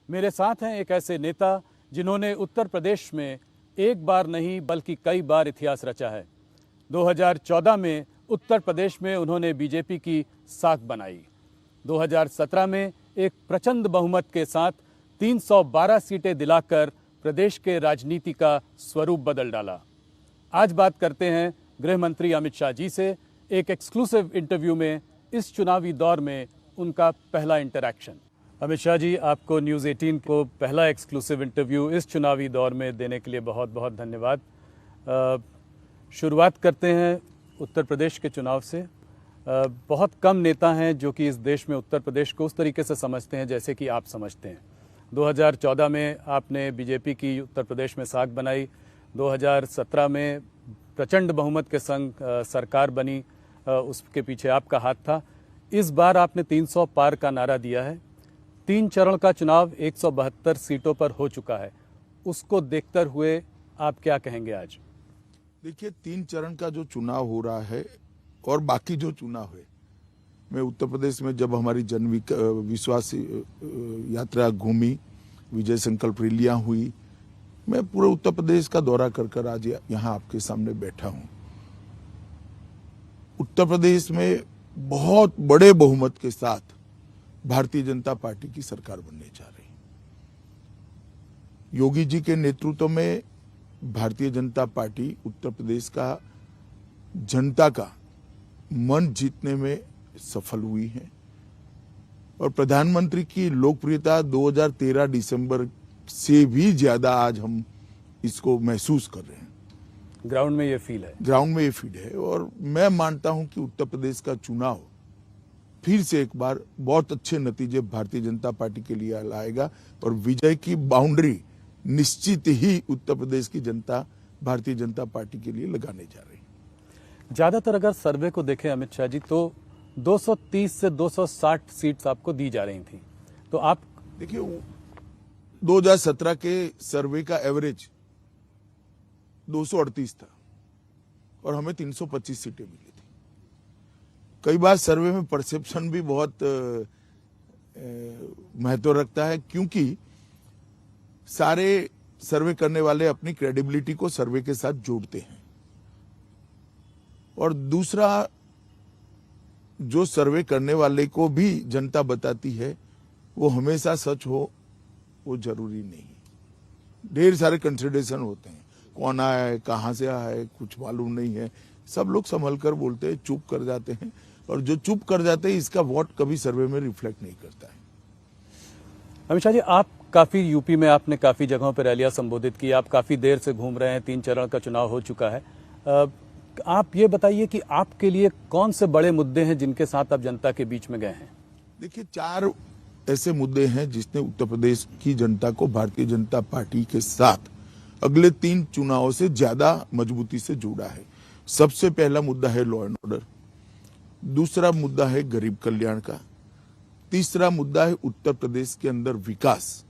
मेरे साथ हैं एक ऐसे नेता जिन्होंने उत्तर प्रदेश में एक बार नहीं बल्कि कई बार इतिहास रचा है। 2014 में उत्तर प्रदेश में उन्होंने बीजेपी की साख बनाई। 2017 में एक प्रचंड बहुमत के साथ 312 सीटें दिलाकर प्रदेश के राजनीति का स्वरूप बदल डाला। आज बात करते हैं गृह मंत्री अमित शाह जी से एक एक्सक्लूसिव इंटरव्यू में, इस चुनावी दौर में उनका पहला इंटरैक्शन। अमित शाह जी, आपको न्यूज़ 18 को पहला एक्सक्लूसिव इंटरव्यू इस चुनावी दौर में देने के लिए बहुत बहुत धन्यवाद। शुरुआत करते हैं उत्तर प्रदेश के चुनाव से। बहुत कम नेता हैं जो कि इस देश में उत्तर प्रदेश को उस तरीके से समझते हैं जैसे कि आप समझते हैं। 2014 में आपने बीजेपी की उत्तर प्रदेश में साख बनाई। 2017 में प्रचंड बहुमत के संग सरकार बनी, उसके पीछे आपका हाथ था। इस बार आपने 300 पार का नारा दिया है। 3 चरण का चुनाव 172 सीटों पर हो चुका है। उसको देखते हुए आप क्या कहेंगे आज? देखिए, 3 चरण का जो चुनाव हो रहा है और बाकी जो चुनाव है, मैं उत्तर प्रदेश में जब हमारी जन विश्वास यात्रा घूमी, विजय संकल्प रैलियां हुई, मैं पूरे उत्तर प्रदेश का दौरा कर आज यहाँ आपके सामने बैठा हूँ। उत्तर प्रदेश में बहुत बड़े बहुमत के साथ भारतीय जनता पार्टी की सरकार बनने जा रही है। योगी जी के नेतृत्व में भारतीय जनता पार्टी उत्तर प्रदेश का जनता का मन जीतने में सफल हुई है और प्रधानमंत्री की लोकप्रियता 2013 दिसंबर से भी ज्यादा आज हम इसको महसूस कर रहे हैं। ग्राउंड में ये फील है। ग्राउंड में ये फील है और मैं मानता हूं कि उत्तर प्रदेश का चुनाव फिर से एक बार बहुत अच्छे नतीजे भारतीय जनता पार्टी के लिए लाएगा और विजय की बाउंड्री निश्चित ही उत्तर प्रदेश की जनता भारतीय जनता पार्टी के लिए लगाने जा रही है। ज्यादातर अगर सर्वे को देखें अमित शाह जी, तो 230 से 260 सीट्स आपको दी जा रही थी। तो आप देखिए, 2017 के सर्वे का एवरेज 238 था और हमें 325 सीटें मिली थी। कई बार सर्वे में परसेप्शन भी बहुत महत्व रखता है, क्योंकि सारे सर्वे करने वाले अपनी क्रेडिबिलिटी को सर्वे के साथ जोड़ते हैं। और दूसरा, जो सर्वे करने वाले को भी जनता बताती है वो हमेशा सच हो वो जरूरी नहीं। ढेर सारे कंसिडरेशन होते हैं, कौन आया है, कहां से आया है, कुछ मालूम नहीं है। सब लोग संभल कर बोलते हैं, चुप कर जाते हैं, और जो चुप कर जाते हैं इसका वोट कभी सर्वे में रिफ्लेक्ट नहीं करता है। अमित शाह जी, आप काफी यूपी में आपने काफी जगहों पर रैलियां संबोधित की, आप काफी देर से घूम रहे हैं, 3 चरण का चुनाव हो चुका है। आप ये बताइए कि आपके लिए कौन से बड़े मुद्दे हैं जिनके साथ आप जनता के बीच में गए हैं? देखिए, 4 ऐसे मुद्दे हैं जिसने उत्तर प्रदेश की जनता को भारतीय जनता पार्टी के साथ अगले 3 चुनावों से ज्यादा मजबूती से जोड़ा है। सबसे पहला मुद्दा है लॉ एंड ऑर्डर, दूसरा मुद्दा है गरीब कल्याण का, तीसरा मुद्दा है उत्तर प्रदेश के अंदर विकास,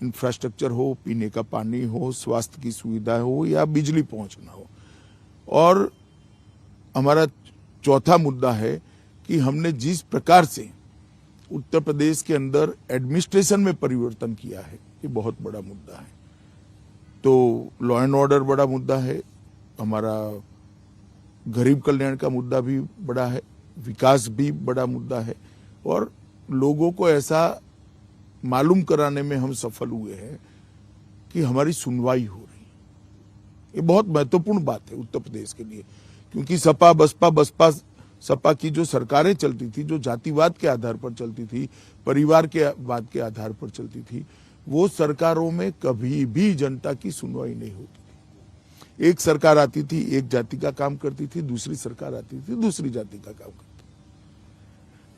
इंफ्रास्ट्रक्चर हो, पीने का पानी हो, स्वास्थ्य की सुविधा हो या बिजली पहुंचना हो, और हमारा चौथा मुद्दा है कि हमने जिस प्रकार से उत्तर प्रदेश के अंदर एडमिनिस्ट्रेशन में परिवर्तन किया है, ये बहुत बड़ा मुद्दा है। तो लॉ एंड ऑर्डर बड़ा मुद्दा है, हमारा गरीब कल्याण का मुद्दा भी बड़ा है, विकास भी बड़ा मुद्दा है, और लोगों को ऐसा मालूम कराने में हम सफल हुए हैं कि हमारी सुनवाई हो रही है। ये बहुत महत्वपूर्ण बात है उत्तर प्रदेश के लिए, क्योंकि बसपा सपा की जो सरकारें चलती थी, जो जातिवाद के आधार पर चलती थी, परिवार के वाद के आधार पर चलती थी, वो सरकारों में कभी भी जनता की सुनवाई नहीं होती थी। एक सरकार आती थी, एक जाति का काम करती थी, दूसरी सरकार आती थी, दूसरी जाति का काम करती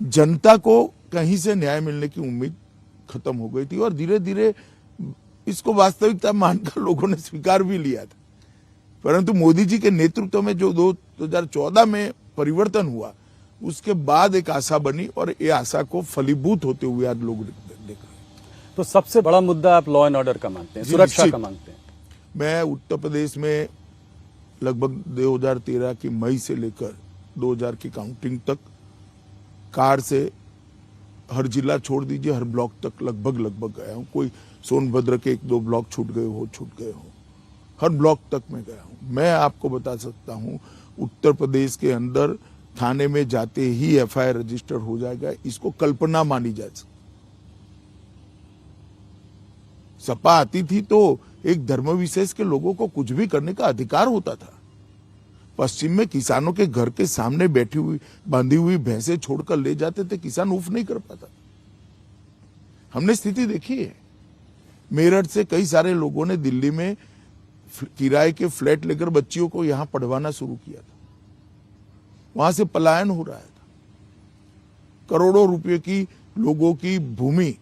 थी। जनता को कहीं से न्याय मिलने की उम्मीद खत्म हो गई थी और धीरे धीरे इसको वास्तविकता मानकर लोगों ने स्वीकार भी लिया था। परंतु मोदी जी के नेतृत्व में जो 2014 में परिवर्तन हुआ, उसके बाद एक आशा बनी और ये आशा को फलीभूत होते हुए आज लोग देख रहे हैं। तो सबसे बड़ा मुद्दा आप लॉ एंड ऑर्डर का मानते हैं, सुरक्षा का मानते हैं? मैं उत्तर प्रदेश में लगभग 2013 की मई से लेकर 2000 की काउंटिंग तक कार से हर जिला छोड़ दीजिए, हर ब्लॉक तक लगभग गया हूँ। कोई सोनभद्र के 1-2 ब्लॉक छूट गए हो, हर ब्लॉक तक मैं गया हूँ। मैं आपको बता सकता हूँ, उत्तर प्रदेश के अंदर थाने में जाते ही एफआईआर रजिस्टर हो जाएगा, इसको कल्पना मानी जा सकती। सपा आती थी तो एक धर्म विशेष के लोगों को कुछ भी करने का अधिकार होता था। पश्चिम में किसानों के घर के सामने बैठी हुई बांधी हुई भैंसे छोड़कर ले जाते थे, किसान उफ नहीं कर पाता। हमने स्थिति देखी है। मेरठ से कई सारे लोगों ने दिल्ली में किराए के फ्लैट लेकर बच्चियों को यहां पढ़वाना शुरू किया था, वहां से पलायन हो रहा था। करोड़ों रुपए की लोगों की भूमि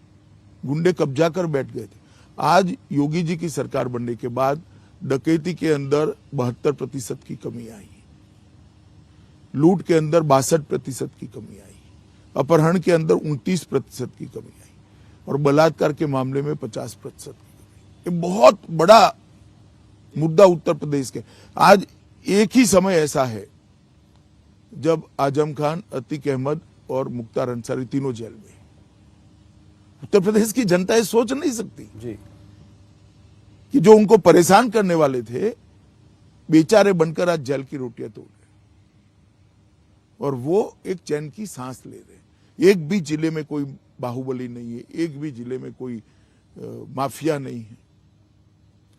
गुंडे कब्जा कर बैठ गए थे। आज योगी जी की सरकार बनने के बाद डकैती के अंदर 72% की कमी आई, लूट के अंदर 62% की कमी आई, अपहरण के अंदर 29% की कमी आई और बलात्कार के मामले में 50% की कमी। ये बहुत बड़ा मुद्दा उत्तर प्रदेश के। आज एक ही समय ऐसा है जब आजम खान, अतीक अहमद और मुख्तार अंसारी तीनों जेल में। उत्तर प्रदेश की जनता ये सोच नहीं सकती जी कि जो उनको परेशान करने वाले थे बेचारे बनकर आज जेल की रोटियां तोड़ रहे और वो एक चैन की सांस ले रहे। एक भी जिले में कोई बाहुबली नहीं है, एक भी जिले में कोई माफिया नहीं है।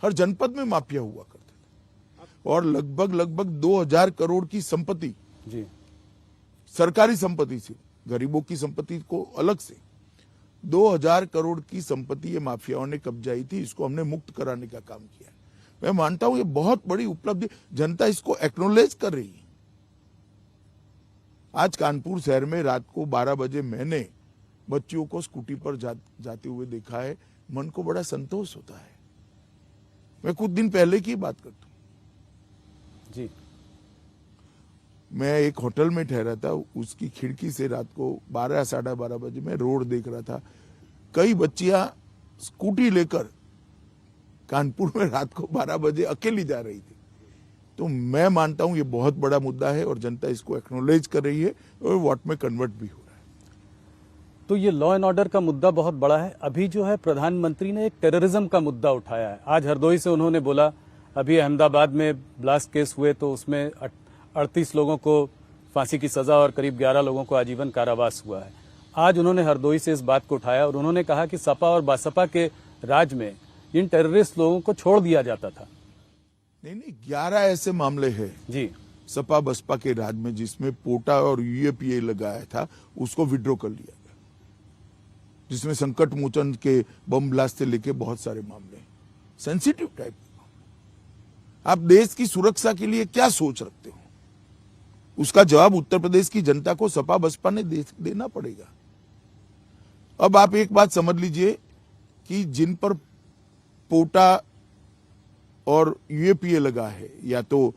हर जनपद में माफिया हुआ करते थे और लगभग 2000 करोड़ की संपत्ति जी सरकारी संपत्ति से, गरीबों की संपत्ति को अलग से 2000 करोड़ की संपत्ति ये माफियाओं ने कब्जाई थी। इसको हमने मुक्त कराने का काम किया। मैं मानता हूं ये बहुत बड़ी उपलब्धि, जनता इसको एक्नॉलेज कर रही है। आज कानपुर शहर में रात को 12 बजे मैंने बच्चियों को स्कूटी पर जाते हुए देखा है, मन को बड़ा संतोष होता है। मैं कुछ दिन पहले की बात करता हूं जी। मैं एक होटल में ठहरा था, उसकी खिड़की से रात को 12 साढ़े 12 बजे मैं रोड देख रहा था। कई बच्चियां स्कूटी लेकर कानपुर में रात को 12 बजे अकेली जा रही थी। तो मैं मानता हूं ये बहुत बड़ा मुद्दा है और जनता इसको एक्नॉलेज कर रही है और वोट में कन्वर्ट भी हो रहा है। तो ये लॉ एंड ऑर्डर का मुद्दा बहुत बड़ा है। अभी जो है प्रधानमंत्री ने एक टेररिज्म का मुद्दा उठाया है। आज हरदोई से उन्होंने बोला, अभी अहमदाबाद में ब्लास्ट केस हुए तो उसमें 38 लोगों को फांसी की सजा और करीब 11 लोगों को आजीवन कारावास हुआ है। आज उन्होंने हरदोई से इस बात को उठाया और उन्होंने कहा कि सपा और बासपा के राज में इन टेररिस्ट लोगों को छोड़ दिया जाता था। नहीं, 11 ऐसे मामले हैं जी सपा बसपा के राज में जिसमें पोटा और यूएपीए लगाया था, उसको विड्रॉ कर लिया गया, जिसमें संकट मोचन के बम ब्लास्ट से लेके बहुत सारे मामले सेंसिटिव टाइप। आप देश की सुरक्षा के लिए क्या सोच रखते हो, उसका जवाब उत्तर प्रदेश की जनता को सपा बसपा ने देना पड़ेगा। अब आप एक बात समझ लीजिए कि जिन पर पोटा और यूएपीए लगा है या तो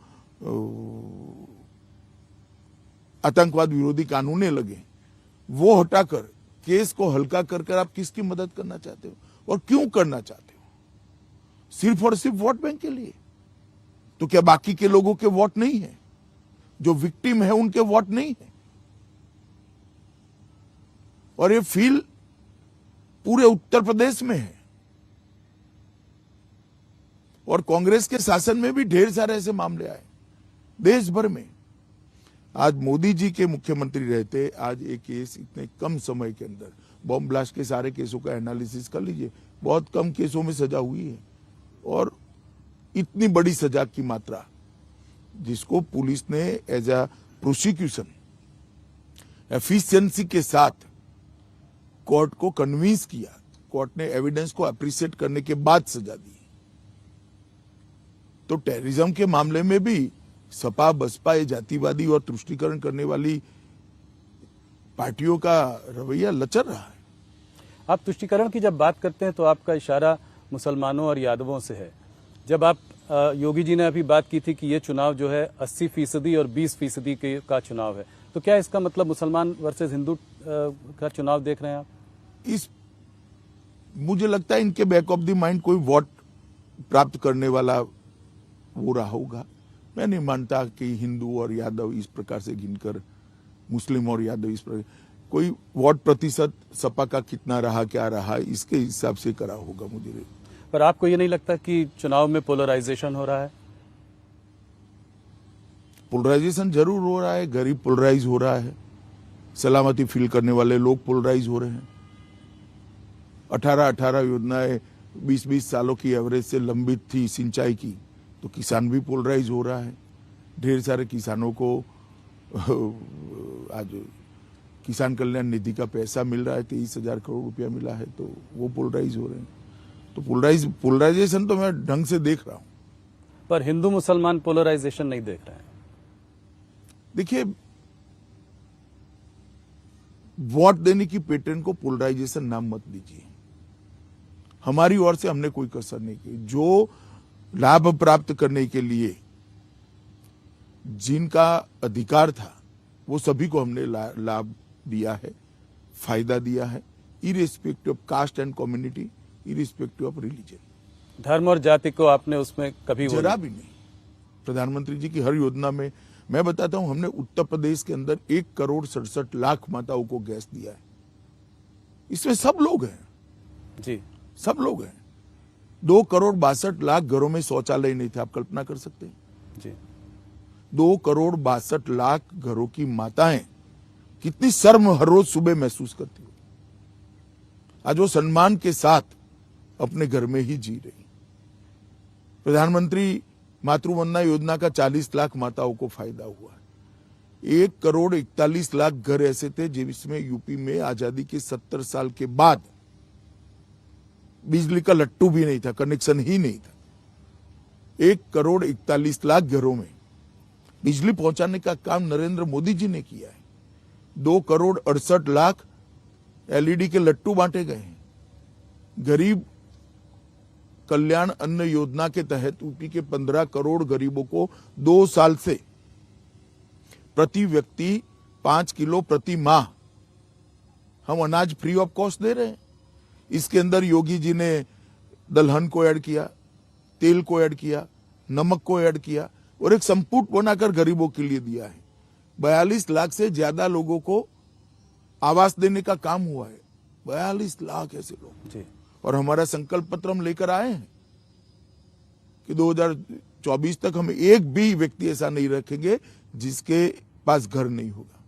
आतंकवाद विरोधी कानूने लगे, वो हटाकर केस को हल्का कर आप किसकी मदद करना चाहते हो और क्यों करना चाहते हो? सिर्फ और सिर्फ वोट बैंक के लिए? तो क्या बाकी के लोगों के वोट नहीं है? जो विक्टिम है उनके वोट नहीं है? और ये फील पूरे उत्तर प्रदेश में है और कांग्रेस के शासन में भी ढेर सारे ऐसे मामले आए देश भर में। आज मोदी जी के मुख्यमंत्री रहते आज एक केस इतने कम समय के अंदर, बम ब्लास्ट के सारे केसों का एनालिसिस कर लीजिए, बहुत कम केसों में सजा हुई है और इतनी बड़ी सजा की मात्रा जिसको पुलिस ने एज अ प्रोसिक्यूशन एफिशिएंसी के साथ कोर्ट को कन्विंस किया, कोर्ट ने एविडेंस को अप्रिशिएट करने के बाद सजा दी। तो टेररिज्म के मामले में भी सपा बसपा ये जातिवादी और तुष्टीकरण करने वाली पार्टियों का रवैया लचर रहा है। आप तुष्टीकरण की जब बात करते हैं तो आपका इशारा मुसलमानों और यादवों से है। जब आप योगी जी ने अभी बात की थी कि ये चुनाव जो है 80% और 20% का चुनाव है, तो क्या इसका मतलब मुसलमान वर्सेस हिंदू का चुनाव देख रहे हैं आप? मुझे लगता है इनके बैक ऑफ द माइंड कोई वोट प्राप्त करने वाला वो रहा होगा। मैं नहीं मानता कि हिंदू और यादव इस प्रकार से गिनकर, मुस्लिम और यादव इस प्रकार, कोई वोट प्रतिशत सपा का कितना रहा, क्या रहा, इसके हिसाब से करा होगा मुझे। पर आपको ये नहीं लगता कि चुनाव में पोलराइजेशन हो रहा है? पोलराइजेशन जरूर हो रहा है, गरीब पोलराइज हो रहा है, सलामती फील करने वाले लोग पोलराइज हो रहे हैं। 18-18 योजनाएं 20-20 सालों की एवरेज से लंबित थी सिंचाई की, तो किसान भी पोलराइज हो रहा है। ढेर सारे किसानों को आज किसान कल्याण निधि का पैसा मिल रहा है, 23,000 करोड़ रुपया मिला है, तो वो पोलराइज हो रहे हैं। तो पोलराइजेशन तो मैं ढंग से देख रहा हूं। पर हिंदू मुसलमान पोलराइजेशन नहीं देख रहे हैं। देखिए, वोट देने की पैटर्न को पोलराइजेशन नाम मत दीजिए। हमारी ओर से हमने कोई कसर नहीं की। जो लाभ प्राप्त करने के लिए जिनका अधिकार था वो सभी को हमने लाभ दिया है, फायदा दिया है, irrespective of caste and community, irrespective of religion. धर्म और जाति को आपने उसमें कभी जरा भी नहीं। प्रधानमंत्री जी की हर योजना में मैं बताता हूं, हमने उत्तर प्रदेश के अंदर 1,67,00,000 माताओं को गैस दिया है। इसमें सब लोग हैं जी, सब लोग हैं। 2,62,00,000 घरों में शौचालय नहीं थे, आप कल्पना कर सकते हैं? जी, 2,62,00,000 घरों की माताएं कितनी शर्म हर रोज सुबह महसूस करती हो। आज वो सम्मान के साथ अपने घर में ही जी रही। प्रधानमंत्री मातृवंदना योजना का 40 लाख माताओं को फायदा हुआ है। 1,41,00,000 घर ऐसे थे जिसमें यूपी में आजादी के 70 साल के बाद बिजली का लट्टू भी नहीं था, कनेक्शन ही नहीं था। 1,41,00,000 घरों में बिजली पहुंचाने का काम नरेंद्र मोदी जी ने किया है। 2,68,00,000 एलईडी के लट्टू बांटे गए हैं। गरीब कल्याण अन्न योजना के तहत यूपी के 15 करोड़ गरीबों को 2 साल से प्रति व्यक्ति 5 किलो प्रति माह हम अनाज फ्री ऑफ कॉस्ट दे रहे हैं। इसके अंदर योगी जी ने दलहन को ऐड किया, तेल को ऐड किया, नमक को ऐड किया और एक संपुट बनाकर गरीबों के लिए दिया है। 42 लाख से ज्यादा लोगों को आवास देने का काम हुआ है। 42 लाख ऐसे लोग जी। और हमारा संकल्प पत्र हम लेकर आए हैं कि 2024 तक हम एक भी व्यक्ति ऐसा नहीं रखेंगे जिसके पास घर नहीं होगा।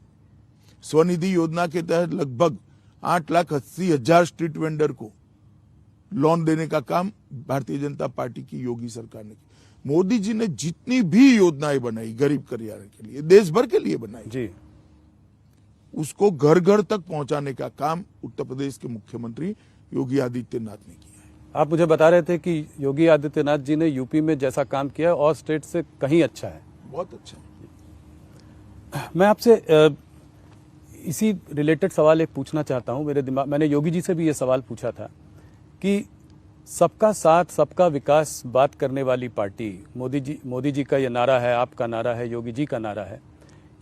स्वनिधि योजना के तहत लगभग 8,80,000 स्ट्रीट वेंडर को लोन देने का काम भारतीय जनता पार्टी की योगी सरकार ने किया। मोदी जी ने जितनी भी योजनाएं बनाई गरीब कल्याण के लिए, देश भर के लिए बनाई जी, उसको घर घर तक पहुंचाने का काम उत्तर प्रदेश के मुख्यमंत्री योगी आदित्यनाथ ने किया है। आप मुझे बता रहे थे कि योगी आदित्यनाथ जी ने यूपी में जैसा काम किया और स्टेट से कहीं अच्छा है। बहुत अच्छा है। मैं आपसे इसी रिलेटेड सवाल एक पूछना चाहता हूं। मेरे दिमाग, मैंने योगी जी से भी ये सवाल पूछा था कि सबका साथ सबका विकास बात करने वाली पार्टी मोदी जी का ये नारा है, आपका नारा है, योगी जी का नारा है।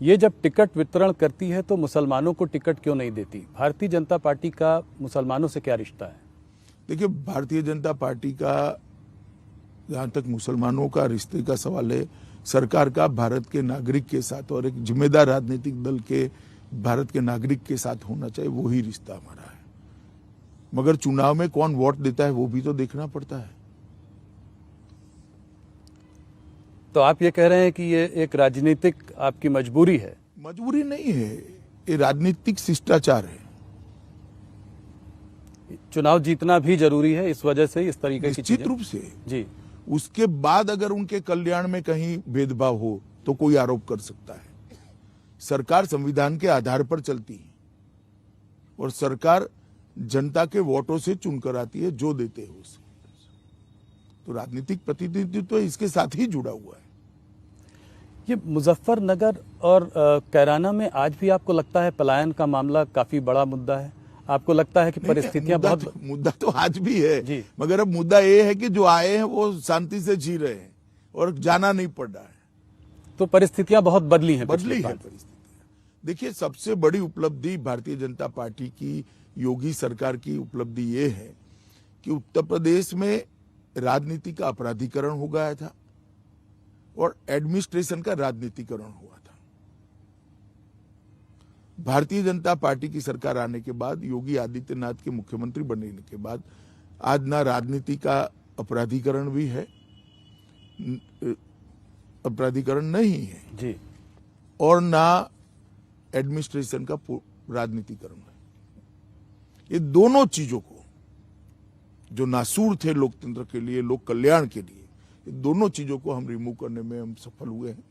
ये जब टिकट वितरण करती है तो मुसलमानों को टिकट क्यों नहीं देती? भारतीय जनता पार्टी का मुसलमानों से क्या रिश्ता है? देखिए, भारतीय जनता पार्टी का जहां तक मुसलमानों का रिश्ते का सवाल है, सरकार का भारत के नागरिक के साथ और एक जिम्मेदार राजनीतिक दल के भारत के नागरिक के साथ होना चाहिए, वो ही रिश्ता हमारा है। मगर चुनाव में कौन वोट देता है वो भी तो देखना पड़ता है। तो आप ये कह रहे हैं कि ये एक राजनीतिक आपकी मजबूरी है? मजबूरी नहीं है, ये राजनीतिक शिष्टाचार है। चुनाव जीतना भी जरूरी है, इस वजह से इस तरीके की निश्चित चीजें? रूप से जी। उसके बाद अगर उनके कल्याण में कहीं भेदभाव हो तो कोई आरोप कर सकता है। सरकार संविधान के आधार पर चलती है और सरकार जनता के वोटों से चुनकर आती है, जो देते हैं उसे। तो राजनीतिक प्रतिनिधित्व इसके साथ ही जुड़ा हुआ है। ये मुजफ्फरनगर और कैराना में आज भी आपको लगता है पलायन का मामला काफी बड़ा मुद्दा है? आपको लगता है कि परिस्थितियां मुद्दा तो आज भी है जी। मगर अब मुद्दा ये है कि जो आए हैं वो शांति से जी रहे हैं और जाना नहीं पड़ रहा है। तो परिस्थितियां बहुत बदली हैं, बदली है परिस्थितियां। देखिए, सबसे बड़ी उपलब्धि भारतीय जनता पार्टी की, योगी सरकार की उपलब्धि ये है कि उत्तर प्रदेश में राजनीति का अपराधीकरण हो गया था और एडमिनिस्ट्रेशन का राजनीतिकरण हुआ था। भारतीय जनता पार्टी की सरकार आने के बाद, योगी आदित्यनाथ के मुख्यमंत्री बनने के बाद आज ना राजनीति का अपराधीकरण भी है, अपराधीकरण नहीं है जी, और ना एडमिनिस्ट्रेशन का राजनीतिकरण है। ये दोनों चीजों को, जो नासूर थे लोकतंत्र के लिए, लोक कल्याण के लिए, ये दोनों चीजों को हम रिमूव करने में हम सफल हुए हैं।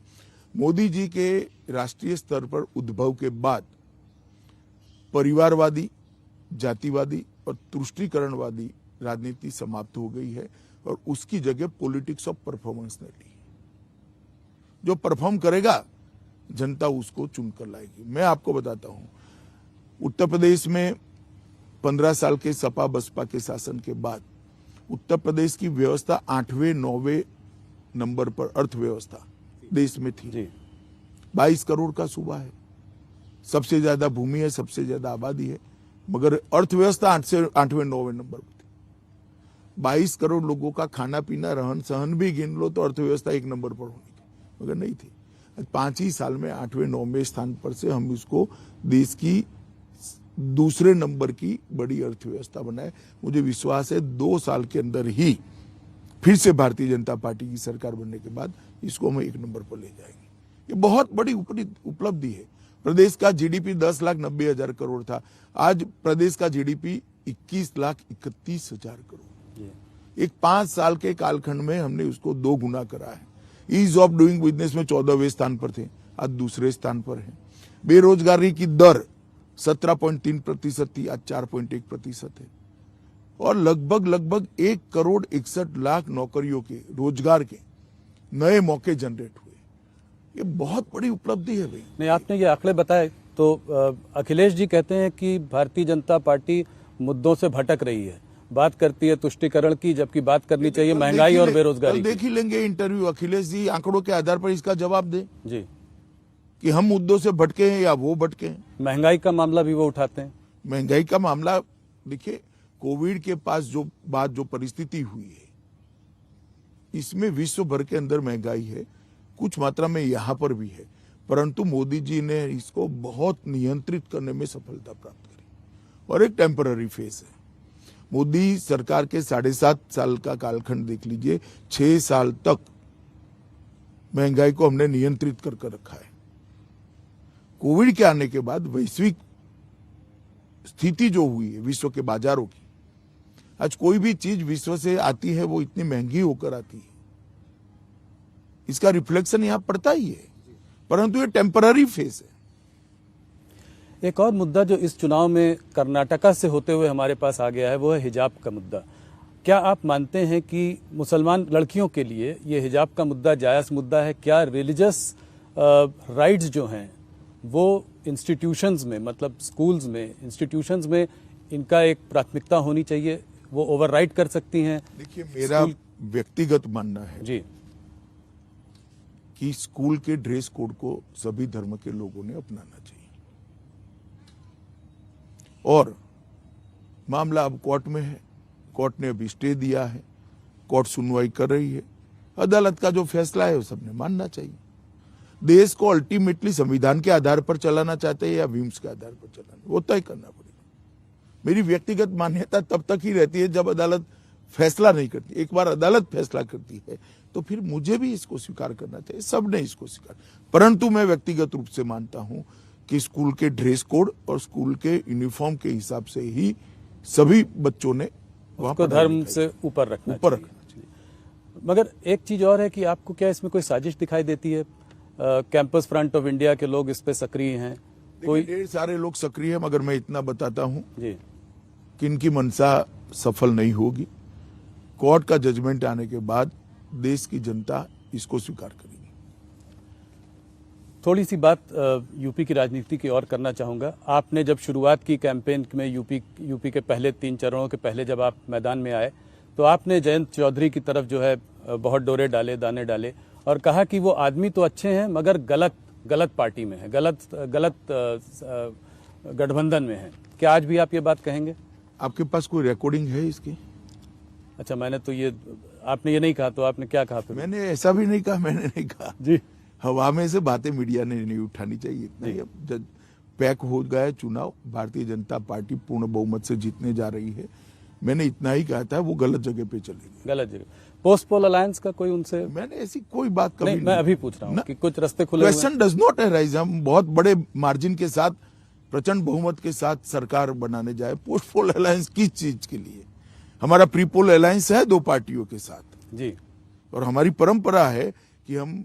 मोदी जी के राष्ट्रीय स्तर पर उद्भव के बाद परिवारवादी, जातिवादी और तुष्टीकरणवादी राजनीति समाप्त हो गई है और उसकी जगह पॉलिटिक्स ऑफ परफॉर्मेंस ने ली। जो परफॉर्म करेगा जनता उसको चुनकर लाएगी। मैं आपको बताता हूं, उत्तर प्रदेश में 15 साल के सपा बसपा के शासन के बाद उत्तर प्रदेश की व्यवस्था 8वें 9वें नंबर पर अर्थव्यवस्था देश में थी। 22 करोड़ का सूबा है, सबसे ज्यादा भूमि है, सबसे ज्यादा आबादी है, मगर अर्थव्यवस्था 8वें 9वें नंबर पर थी। 22 करोड़ लोगों का खाना पीना रहन सहन भी गिन लो तो अर्थव्यवस्था 1 नंबर पर होनी थी, मगर नहीं थी। 5 ही साल में 8वें 9वें स्थान पर से हम इसको देश की दूसरे नंबर की बड़ी अर्थव्यवस्था बनाए। मुझे विश्वास है 2 साल के अंदर ही फिर से भारतीय जनता पार्टी की सरकार बनने के बाद इसको हम 1 नंबर पर ले जाएंगे। ये बहुत बड़ी उपलब्धि है। प्रदेश का जीडीपी 10,90,000 करोड़ था, आज प्रदेश का जीडीपी 21,31,000 करोड़। एक 5 साल के कालखंड में हमने उसको 2 गुना करा है। ईज ऑफ डूइंग बिजनेस में 14वें स्थान पर थे, आज दूसरे स्थान पर है। बेरोजगारी की दर 17.3% थी, आज 4.1% है। और लगभग 1,61,00,000 नौकरियों के, रोजगार के नए मौके जनरेट हुए। ये बहुत बड़ी उपलब्धि है भाई। नहीं, आपने ये आंकड़े बताए तो अखिलेश जी कहते हैं कि भारतीय जनता पार्टी मुद्दों से भटक रही है, बात करती है तुष्टीकरण की, जबकि बात करनी चाहिए महंगाई और बेरोजगारी की। देख ही लेंगे इंटरव्यू, अखिलेश जी आंकड़ों के आधार पर इसका जवाब दें जी कि हम मुद्दों से भटके हैं या वो भटके हैं। महंगाई का मामला भी वो उठाते हैं। महंगाई का मामला देखिए, कोविड के पास जो परिस्थिति हुई है, इसमें विश्व भर के अंदर महंगाई है, कुछ मात्रा में यहां पर भी है, परंतु मोदी जी ने इसको बहुत नियंत्रित करने में सफलता प्राप्त करी और एक टेम्पररी फेज है। मोदी सरकार के 7.5 साल का कालखंड देख लीजिए, 6 साल तक महंगाई को हमने नियंत्रित कर रखा है। कोविड के आने के बाद वैश्विक स्थिति जो हुई है विश्व के बाजारों की, आज कोई भी चीज विश्व से आती है वो इतनी महंगी होकर आती है, इसका रिफ्लेक्शन यहां पड़ता ही है, परंतु ये टेम्पररी फेज है। एक और मुद्दा जो इस चुनाव में कर्नाटका से होते हुए हमारे पास आ गया है वो है हिजाब का मुद्दा। क्या आप मानते हैं कि मुसलमान लड़कियों के लिए ये हिजाब का मुद्दा जायज़ मुद्दा है? क्या रिलीजियस राइट्स जो हैं वो इंस्टीट्यूशंस में, मतलब स्कूल्स में, इंस्टीट्यूशंस में इनका एक प्राथमिकता होनी चाहिए, वो ओवरराइड कर सकती हैं? देखिए, मेरा व्यक्तिगत मानना है जी कि स्कूल के ड्रेस कोड को सभी धर्म के लोगों ने अपनाना चाहिए और मामला अब कोर्ट में है, कोर्ट ने अभी स्टे दिया है, कोर्ट सुनवाई कर रही है, अदालत का जो फैसला है वो सबने मानना चाहिए। देश को अल्टीमेटली संविधान के आधार पर चलाना चाहते हैं या विम्स के आधार पर चलाना, वो तय करना पड़ेगा। मेरी व्यक्तिगत मान्यता तब तक ही रहती है जब अदालत फैसला नहीं करती। एक बार अदालत फैसला करती है तो फिर मुझे भी इसको स्वीकार करना चाहिए, सबने इसको स्वीकार। परंतु मैं व्यक्तिगत रूप से मानता हूं कि स्कूल के ड्रेस कोड और स्कूल के यूनिफॉर्म के हिसाब से ही सभी बच्चों ने उसको धर्म से ऊपर रखना चाहिए। मगर एक चीज और है कि आपको क्या इसमें कोई साजिश दिखाई देती है? कैंपस फ्रंट ऑफ इंडिया के लोग इस पे सक्रिय हैं, कोई ढेर सारे लोग सक्रिय हैं, मगर मैं इतना बताता हूं जी कि इनकी मंशा सफल नहीं होगी। कोर्ट का जजमेंट आने के बाद देश की जनता इसको स्वीकार करेगी। थोड़ी सी बात यूपी की राजनीति की और करना चाहूँगा। आपने जब शुरुआत की कैंपेन में यूपी के पहले 3 चरणों के पहले जब आप मैदान में आए तो आपने जयंत चौधरी की तरफ जो है बहुत डोरे डाले, दाने डाले और कहा कि वो आदमी तो अच्छे हैं मगर गलत पार्टी में है, गलत गठबंधन में है। क्या आज भी आप ये बात कहेंगे? आपके पास कोई रिकॉर्डिंग है इसकी? अच्छा, मैंने तो ये, आपने ये नहीं कहा तो आपने क्या कहा फिर? मैंने ऐसा भी नहीं कहा, मैंने नहीं कहा जी। हवा में से बातें मीडिया ने नहीं उठानी चाहिए, इतना ही। अब पैक हो गया है चुनाव, भारतीय जनता पार्टी पूर्ण बहुमत से जीतने जा रही है। मैंने इतना ही कहा था, वो गलत जगह पे चले गए। गलत जगह। पोस्ट पोल अलायंस का कोई उनसे मैंने ऐसी कोई बात कभी नहीं, मैं अभी पूछ रहा हूँ कि कुछ रास्ते खुले हुए हैं। Question does not arise. हम बहुत बड़े मार्जिन के साथ, प्रचंड बहुमत के साथ सरकार बनाने जाए। पोस्ट पोल अलायंस किस चीज के लिए? हमारा प्री पोल अलायंस है 2 पार्टियों के साथ जी, और हमारी परंपरा है कि हम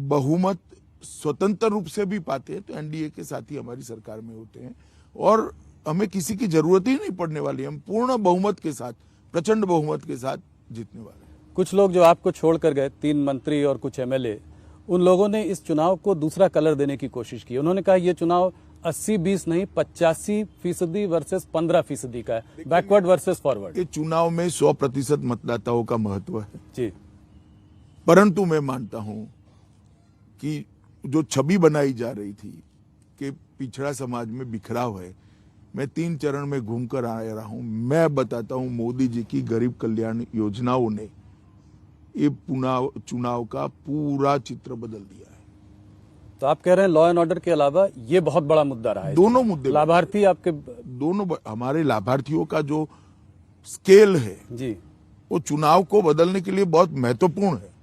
बहुमत स्वतंत्र रूप से भी पाते हैं तो एनडीए के साथ ही हमारी सरकार में होते हैं और हमें किसी की जरूरत ही नहीं पड़ने वाली। हम पूर्ण बहुमत के साथ, प्रचंड बहुमत के साथ जीतने वाले हैं। कुछ लोग जो आपको छोड़कर गए, 3 मंत्री और कुछ एमएलए, उन लोगों ने इस चुनाव को दूसरा कलर देने की कोशिश की। उन्होंने कहा ये चुनाव 80-20 नहीं 85% वर्सेस 15% का है, बैकवर्ड वर्सेस फॉरवर्ड। ये चुनाव में 100% मतदाताओं का महत्व है जी, परंतु मैं मानता हूं कि जो छवि बनाई जा रही थी कि पिछड़ा समाज में बिखराव है, मैं 3 चरण में घूमकर आ रहा हूं। मैं बताता हूं, मोदी जी की गरीब कल्याण योजनाओं ने ये चुनाव का पूरा चित्र बदल दिया है। तो आप कह रहे हैं लॉ एंड ऑर्डर के अलावा ये बहुत बड़ा मुद्दा रहा है। दोनों मुद्दे, लाभार्थी आपके दोनों, हमारे लाभार्थियों का जो स्केल है जी, वो चुनाव को बदलने के लिए बहुत महत्वपूर्ण है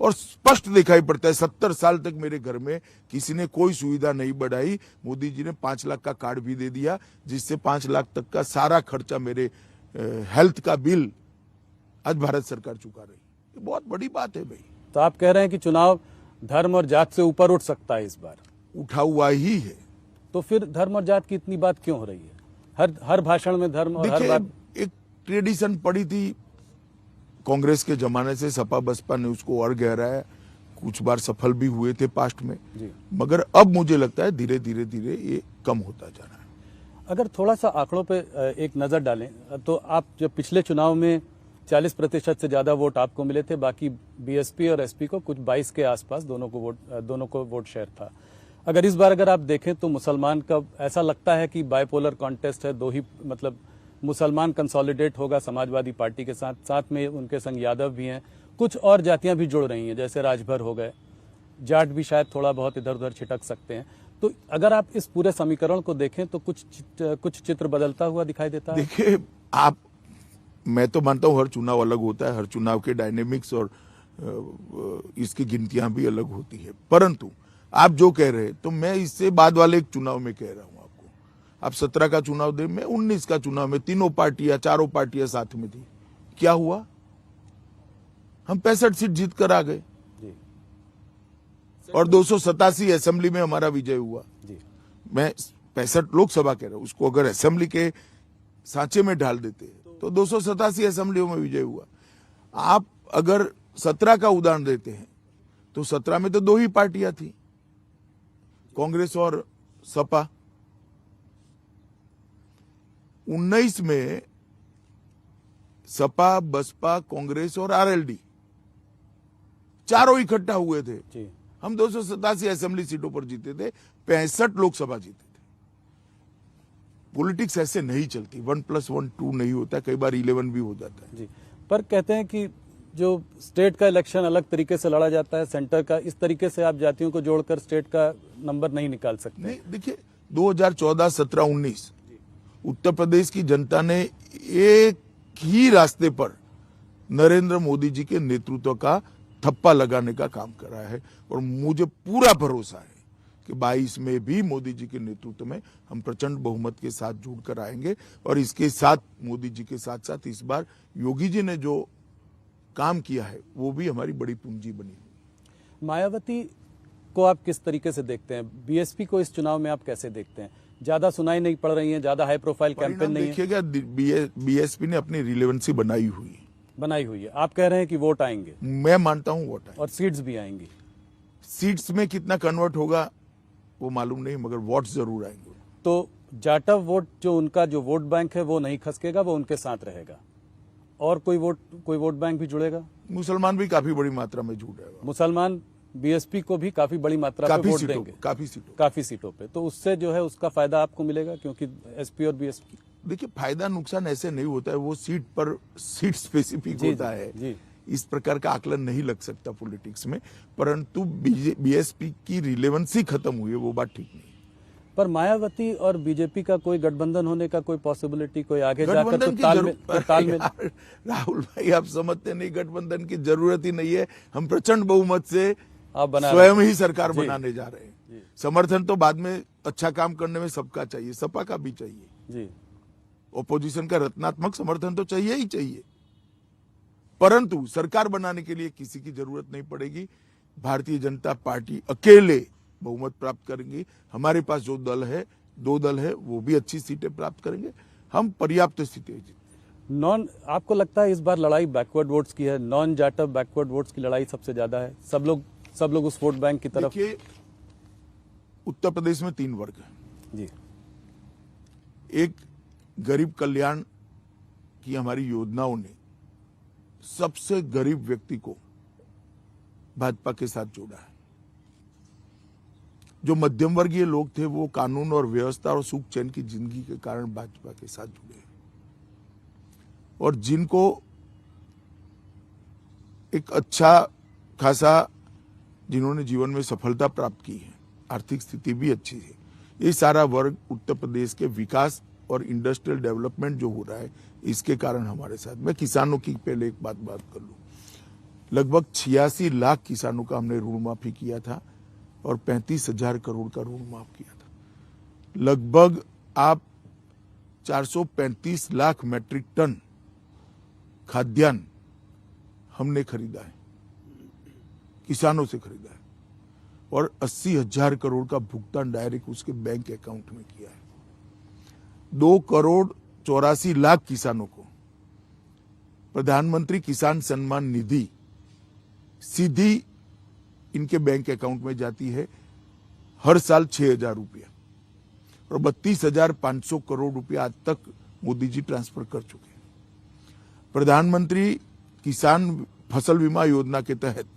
और स्पष्ट दिखाई पड़ता है। 70 साल तक मेरे घर में किसी ने कोई सुविधा नहीं बढ़ाई। मोदी जी ने 5 लाख का कार्ड भी दे दिया, जिससे 5 लाख तक का सारा खर्चा, मेरे हेल्थ का बिल आज भारत सरकार चुका रही। ये बहुत बड़ी बात है भाई। तो आप कह रहे हैं कि चुनाव धर्म और जात से ऊपर उठ सकता है इस बार? उठा हुआ ही है। तो फिर धर्म और जात की इतनी बात क्यों हो रही है? हर भाषण में धर्म और हर देखिए, बात। एक ट्रेडिशन पड़ी थी कांग्रेस के जमाने से, सपा बसपा ने उसको और गहराया, कुछ बार सफल भी हुए थे पास्ट में जी। मगर अब मुझे लगता है धीरे धीरे ये कम होता जा रहा है। अगर थोड़ा सा आंकड़ों पे एक नजर डालें तो आप जब पिछले चुनाव में 40% से ज्यादा वोट आपको मिले थे, बाकी बीएसपी और एसपी को कुछ 22 के आसपास दोनों को वोट शेयर था। अगर इस बार अगर आप देखें तो मुसलमान का ऐसा लगता है कि बाइपोलर कॉन्टेस्ट है, 2 ही मतलब मुसलमान कंसोलिडेट होगा समाजवादी पार्टी के साथ, साथ में उनके संग यादव भी हैं, कुछ और जातियां भी जुड़ रही हैं, जैसे राजभर हो गए, जाट भी शायद थोड़ा बहुत इधर उधर छिटक सकते हैं। तो अगर आप इस पूरे समीकरण को देखें तो कुछ चित्र बदलता हुआ दिखाई देता है। देखिए, मैं तो मानता हूं हर चुनाव अलग होता है, हर चुनाव के डायनेमिक्स और इसकी गिनतियां भी अलग होती है, परंतु आप जो कह रहे हैं तो मैं इससे बाद वाले एक चुनाव में कह रहा हूं आपको। आप 17 का चुनाव दे, मैं 19 का चुनाव में चारों पार्टियां साथ में थी, क्या हुआ? हम 65 सीट जीत कर आ गए और 287 असेंबली में हमारा विजय हुआ जी। मैं 65 लोकसभा कह रहा हूं, उसको अगर असेंबली के सांचे में ढाल देते तो 287 असेंबलियों में विजय हुआ। आप अगर 17 का उदाहरण देते हैं तो 17 में तो 2 ही पार्टियां थी, कांग्रेस और सपा। 19 में सपा, बसपा, कांग्रेस और आरएलडी चारों इकट्ठा हुए थे जी। हम 287 असेंबली सीटों पर जीते थे, 65 लोकसभा जीते थे। पॉलिटिक्स ऐसे नहीं चलती, 1+1 2 नहीं होता, कई बार 11 भी हो जाता है जी। पर कहते हैं कि जो स्टेट का इलेक्शन अलग तरीके से लड़ा जाता है, सेंटर का इस तरीके से आप जातियों को जोड़कर स्टेट का नंबर नहीं निकाल सकते। नहीं, देखिए 2014, 17, 19 उत्तर प्रदेश की जनता ने एक ही रास्ते पर नरेंद्र मोदी जी के नेतृत्व का थप्पा लगाने का काम करा है और मुझे पूरा भरोसा है कि 22 में भी मोदी जी के नेतृत्व में हम प्रचंड बहुमत के साथ जुड़कर आएंगे और इसके साथ मोदी जी के साथ साथ इस बार योगी जी ने जो काम किया है वो भी हमारी बड़ी पूंजी बनी हुई। मायावती को आप किस तरीके से देखते हैं? बीएसपी को इस चुनाव में आप कैसे देखते हैं? ज्यादा सुनाई नहीं पड़ रही है, ज्यादा हाई प्रोफाइल कैंपेन नहीं है। देखिएगा, बीएसपी ने अपनी रिलेवेंसी बनाई हुई है। आप कह रहे हैं कि वोट आएंगे? मैं मानता हूं वोट आएंगे और सीट्स भी आएंगी। सीट्स में कितना कन्वर्ट होगा वो मालूम नहीं, मगर वोट जरूर आएंगे। तो जाटव वोट जो उनका जो वोट बैंक है वो नहीं खसकेगा, वो उनके साथ रहेगा और कोई वोट बैंक भी जुड़ेगा। मुसलमान भी काफी बड़ी मात्रा में जुड़ रहेगा। मुसलमान बीएसपी को भी काफी बड़ी मात्रा में वोट देंगे, काफी सीटों पे। तो उससे जो है उसका फायदा आपको मिलेगा, क्योंकि एसपी और बीएसपी। देखिए, फायदा नुकसान ऐसे नहीं होता है, वो सीट स्पेसिफिक होता है जी। इस प्रकार का आकलन नहीं लग सकता पॉलिटिक्स में, परंतु बीएसपी की रिलेवेंसी खत्म हुई है, वो बात ठीक नहीं है। पर मायावती और बीजेपी का कोई गठबंधन होने का कोई पॉसिबिलिटी, कोई आगे जाकर गठबंधन तो की तालमेल राहुल भाई आप समझते नहीं, गठबंधन की जरूरत ही नहीं है। हम प्रचंड बहुमत से आप स्वयं ही सरकार बनाने जा रहे हैं। समर्थन तो बाद में अच्छा काम करने में सबका चाहिए, सपा का भी चाहिए जी, ओपोजिशन का रत्नात्मक समर्थन तो चाहिए ही चाहिए, परंतु सरकार बनाने के लिए किसी की जरूरत नहीं पड़ेगी। भारतीय जनता पार्टी अकेले बहुमत प्राप्त करेंगी। हमारे पास जो दल है, 2 दल है, वो भी अच्छी सीटें प्राप्त करेंगे। हम पर्याप्त सीटें नॉन, आपको लगता है इस बार लड़ाई बैकवर्ड वोट्स की है? नॉन जाटव बैकवर्ड वोट्स की लड़ाई सबसे ज्यादा है। सब लोग उस वोट बैंक की तरफ। देखिए, उत्तर प्रदेश में 3 वर्ग है जी। एक, गरीब कल्याण की हमारी योजनाओं ने सबसे गरीब व्यक्ति को भाजपा के साथ जोड़ा है। जो मध्यम वर्गीय लोग थे वो कानून और व्यवस्था और सुख चैन की जिंदगी के कारण भाजपा के साथ जुड़े हैं, और जिनको एक अच्छा खासा, जिन्होंने जीवन में सफलता प्राप्त की है, आर्थिक स्थिति भी अच्छी है, ये सारा वर्ग उत्तर प्रदेश के विकास और इंडस्ट्रियल डेवलपमेंट जो हो रहा है, इसके कारण हमारे साथ। मैं किसानों की पहले एक बात कर लूं, लगभग 86 लाख किसानों का हमने ऋण माफी किया था और 35,000 करोड़ का ऋण माफ किया था। लगभग आप 435 लाख मैट्रिक टन खाद्यान्न हमने खरीदा है, किसानों से खरीदा है, और 80,000 करोड़ का भुगतान डायरेक्ट उसके बैंक अकाउंट में किया है। 2 करोड़ 84 लाख किसानों को प्रधानमंत्री किसान सम्मान निधि सीधी इनके बैंक अकाउंट में जाती है, हर साल 6,000 रुपया, और 32,500 करोड़ रुपया आज तक मोदी जी ट्रांसफर कर चुके हैं। प्रधानमंत्री किसान फसल बीमा योजना के तहत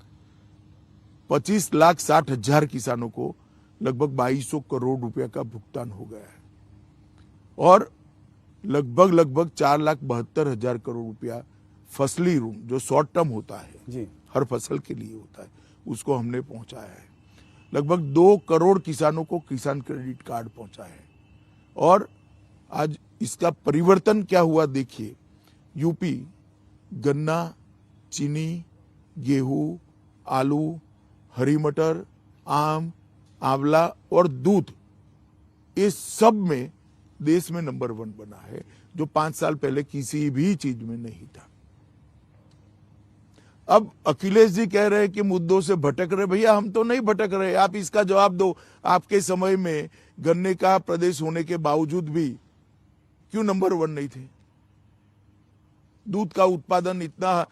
25,60,000 किसानों को लगभग 2,200 करोड़ रुपया का भुगतान हो गया है, और लगभग 4,72,000 करोड़ रुपया फसली ऋण जो शॉर्ट टर्म होता है जी, हर फसल के लिए होता है, उसको हमने पहुंचाया है। लगभग 2 करोड़ किसानों को किसान क्रेडिट कार्ड पहुंचा है, और आज इसका परिवर्तन क्या हुआ देखिए। यूपी गन्ना, चीनी, गेहूं, आलू, हरी मटर, आम, आंवला और दूध, इस सब में देश में नंबर 1 बना है, जो 5 साल पहले किसी भी चीज में नहीं था। अब अखिलेश जी कह रहे हैं कि मुद्दों से भटक रहे। भैया हम तो नहीं भटक रहे, आप इसका जवाब दो। आपके समय में गन्ने का प्रदेश होने के बावजूद भी क्यों नंबर 1 नहीं थे? दूध का उत्पादन इतना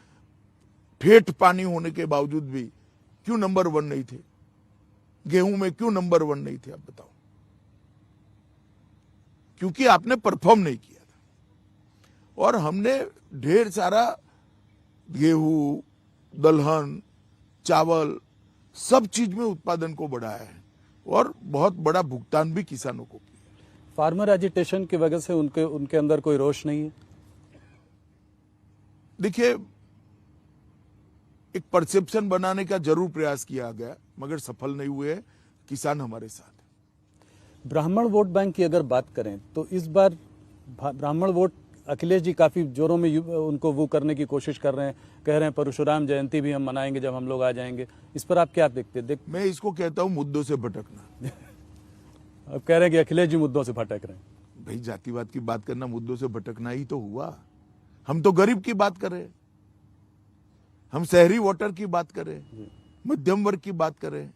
ठेठ पानी होने के बावजूद भी क्यों नंबर 1 नहीं थे? गेहूं में क्यों नंबर 1 नहीं थे? आप बताओ। क्योंकि आपने परफॉर्म नहीं किया था, और हमने ढेर सारा गेहूं, दलहन, चावल, सब चीज में उत्पादन को बढ़ाया है, और बहुत बड़ा भुगतान भी किसानों को किया। फार्मर एजिटेशन की वजह से उनके अंदर कोई रोष नहीं है? देखिए, एक परसेप्शन बनाने का जरूर प्रयास किया गया, मगर सफल नहीं हुए। किसान हमारे साथ है। ब्राह्मण वोट बैंक की अगर बात करें तो इस बार ब्राह्मण वोट अखिलेश जी काफी जोरों में उनको वो करने की कोशिश कर रहे हैं, कह रहे हैं परशुराम जयंती भी हम मनाएंगे जब हम लोग आ जाएंगे। इस पर आप क्या देखते हैं? मैं इसको कहता हूं मुद्दों से भटकना। अब कह रहे हैं कि अखिलेश जी मुद्दों से भटक रहे हैं। भाई, जातिवाद की बात करना मुद्दों से भटकना ही तो हुआ। हम तो गरीब की बात कर रहे हैं, हम शहरी वोटर की बात कर रहे हैं, मध्यम वर्ग की बात कर रहे हैं।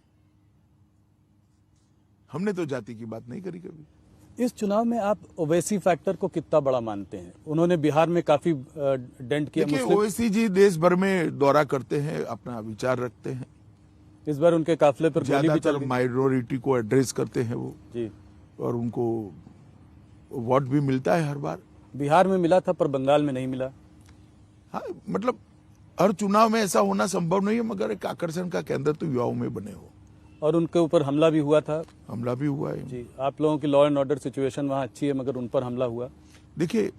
हमने तो जाति की बात नहीं करी कभी। इस चुनाव में आप ओवैसी फैक्टर को कितना बड़ा मानते हैं? उन्होंने बिहार में काफी डेंट किया। देखिए, ओवैसी जी देश भर में दौरा करते हैं, अपना विचार रखते हैं। इस बार उनके काफिले पर गोली भी चल गई। माइनॉरिटी को एड्रेस करते हैं वो जी, और उनको वोट भी मिलता है हर बार। बिहार में मिला था पर बंगाल में नहीं मिला। हाँ, मतलब हर चुनाव में ऐसा होना संभव नहीं है, मगर एक आकर्षण का केंद्र तो युवाओं में बने हो। और उनके ऊपर हमला भी हुआ था। हमला भी हुआ है जी, आप लोगों की लॉ एंड ऑर्डर सिचुएशन वहाँ अच्छी है, मगर उन पर हमला हुआ। देखिए,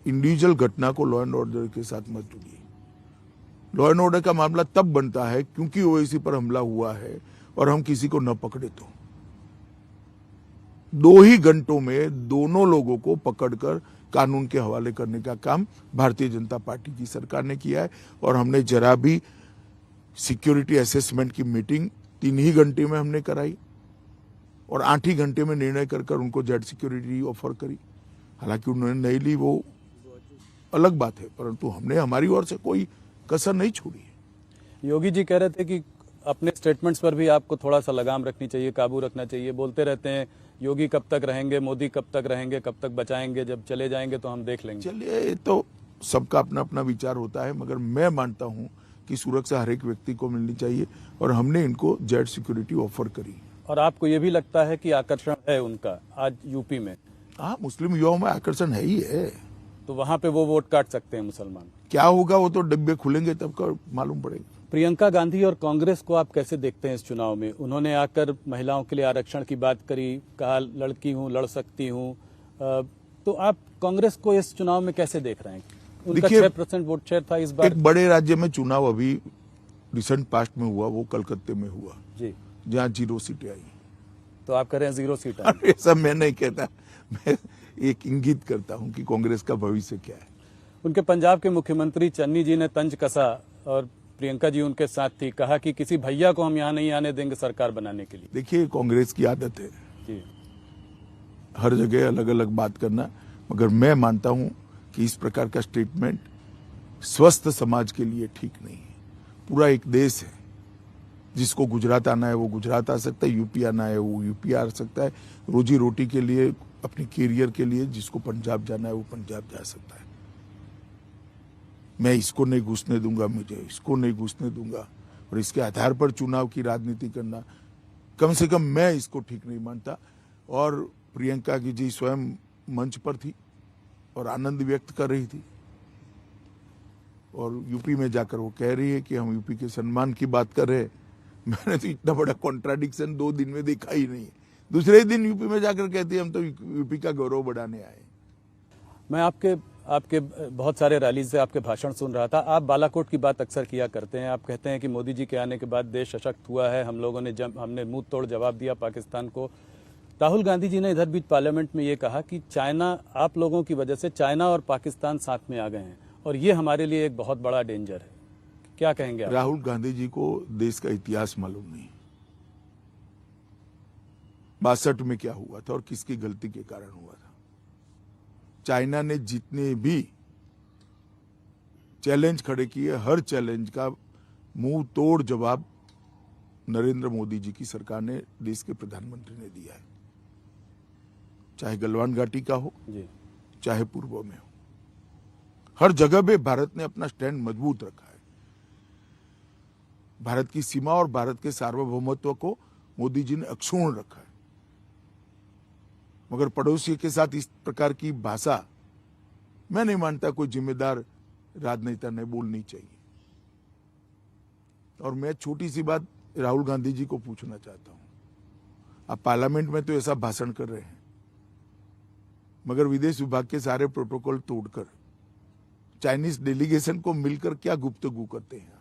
इंडिविजुअल घटना को लॉ एंड ऑर्डर के साथ मत जुड़िए। लॉ एंड ऑर्डर का मामला तब बनता है क्योंकि ओवैसी पर हमला हुआ है और हम किसी को न पकड़े तो 2 ही घंटों में दोनों लोगों को पकड़कर कानून के हवाले करने का काम भारतीय जनता पार्टी की सरकार ने किया है। और हमने जरा भी सिक्योरिटी असेसमेंट की मीटिंग 3 ही घंटे में हमने कराई और 8 ही घंटे में निर्णय कर उनको जेड सिक्योरिटी ऑफर करी। हालांकि उन्होंने नहीं ली वो अलग बात है, परंतु हमने हमारी ओर से कोई कसर नहीं छोड़ी है। योगी जी कह रहे थे कि अपने स्टेटमेंट्स पर भी आपको थोड़ा सा लगाम रखनी चाहिए, काबू रखना चाहिए। बोलते रहते हैं योगी कब तक रहेंगे, मोदी कब तक रहेंगे, कब तक बचाएंगे, जब चले जाएंगे तो हम देख लेंगे। चलिए, ये तो सबका अपना अपना विचार होता है, मगर मैं मानता हूं कि सुरक्षा हर एक व्यक्ति को मिलनी चाहिए और हमने इनको जेड सिक्योरिटी ऑफर करी। और आपको ये भी लगता है कि आकर्षण है उनका आज यूपी में? हाँ, मुस्लिम युवाओं में आकर्षण है ही है। तो वहां पे वो वोट काट सकते हैं मुसलमान। क्या होगा वो तो डिब्बे खुलेंगे तब का मालूम पड़ेगा। प्रियंका गांधी और कांग्रेस को आप कैसे देखते हैं इस चुनाव में? उन्होंने आकर महिलाओं के लिए आरक्षण की बात करी, कहा लड़की हूं, लड़ सकती हूं। तो आप कांग्रेस को इस चुनाव में कैसे देख रहे हैं? उनका 6% वोट शेयर था इस बार। एक बड़े राज्य में चुनाव अभी रिसेंट पास्ट में हुआ, वो कलकत्ते में हुआ जी, जहाँ 0 सीटें आई। तो आप कह रहे हैं 0 सीट? ऐसा मैं नहीं कहता, मैं एक इंगित करता हूं कि कांग्रेस का भविष्य क्या है। उनके पंजाब के मुख्यमंत्री चन्नी जी ने तंज कसा और प्रियंका जी उनके साथ थी, कहा कि किसी भैया को हम यहाँ नहीं आने देंगे सरकार बनाने के लिए। देखिए, कांग्रेस की आदत है जी, हर जगह अलग अलग बात करना, मगर मैं मानता हूं कि इस प्रकार का स्टेटमेंट स्वस्थ समाज के लिए ठीक नहीं है। पूरा एक देश है, जिसको गुजरात आना है वो गुजरात आ सकता है, यूपी आना है वो यूपी आ सकता है, रोजी रोटी के लिए, अपने कैरियर के लिए जिसको पंजाब जाना है वो पंजाब जा सकता है। मैं इसको नहीं घुसने दूंगा, मुझे इसको नहीं घुसने दूंगा, और इसके आधार पर चुनाव की राजनीति करना, कम से कम मैं इसको ठीक नहीं मानता। और प्रियंका की जी स्वयं मंच पर थी और आनंद व्यक्त कर रही थी, और यूपी में जाकर वो कह रही है कि हम यूपी के सम्मान की बात कर रहे हैं। मैंने तो इतना बड़ा कॉन्ट्राडिक्शन 2 दिन में देखा ही नहीं है। दूसरे दिन यूपी में जाकर कहती है हम तो यूपी का गौरव बढ़ाने आए। मैं आपके बहुत सारे रैलीज से आपके भाषण सुन रहा था। आप बालाकोट की बात अक्सर किया करते हैं। आप कहते हैं कि मोदी जी के आने के बाद देश सशक्त हुआ है, हम लोगों ने हमने मुंह तोड़ जवाब दिया पाकिस्तान को। राहुल गांधी जी ने इधर बीच पार्लियामेंट में ये कहा कि चाइना, आप लोगों की वजह से चाइना और पाकिस्तान साथ में आ गए हैं और ये हमारे लिए एक बहुत बड़ा डेंजर है। क्या कहेंगे आप? राहुल गांधी जी को देश का इतिहास मालूम नहीं, 62 में क्या हुआ था और किसकी गलती के कारण हुआ था। चाइना ने जितने भी चैलेंज खड़े किए, हर चैलेंज का मुंह तोड़ जवाब नरेंद्र मोदी जी की सरकार ने, देश के प्रधानमंत्री ने दिया है। चाहे गलवान घाटी का हो जी, चाहे पूर्व में हो, हर जगह पे भारत ने अपना स्टैंड मजबूत रखा है। भारत की सीमा और भारत के सार्वभौमत्व को मोदी जी ने अक्षुण्ण रखा है। मगर पड़ोसी के साथ इस प्रकार की भाषा मैं नहीं मानता कोई जिम्मेदार राजनेता ने बोलनी चाहिए। और मैं छोटी सी बात राहुल गांधी जी को पूछना चाहता हूं, आप पार्लियामेंट में तो ऐसा भाषण कर रहे हैं, मगर विदेश विभाग के सारे प्रोटोकॉल तोड़कर चाइनीज डेलीगेशन को मिलकर क्या गुफ्तगू करते हैं।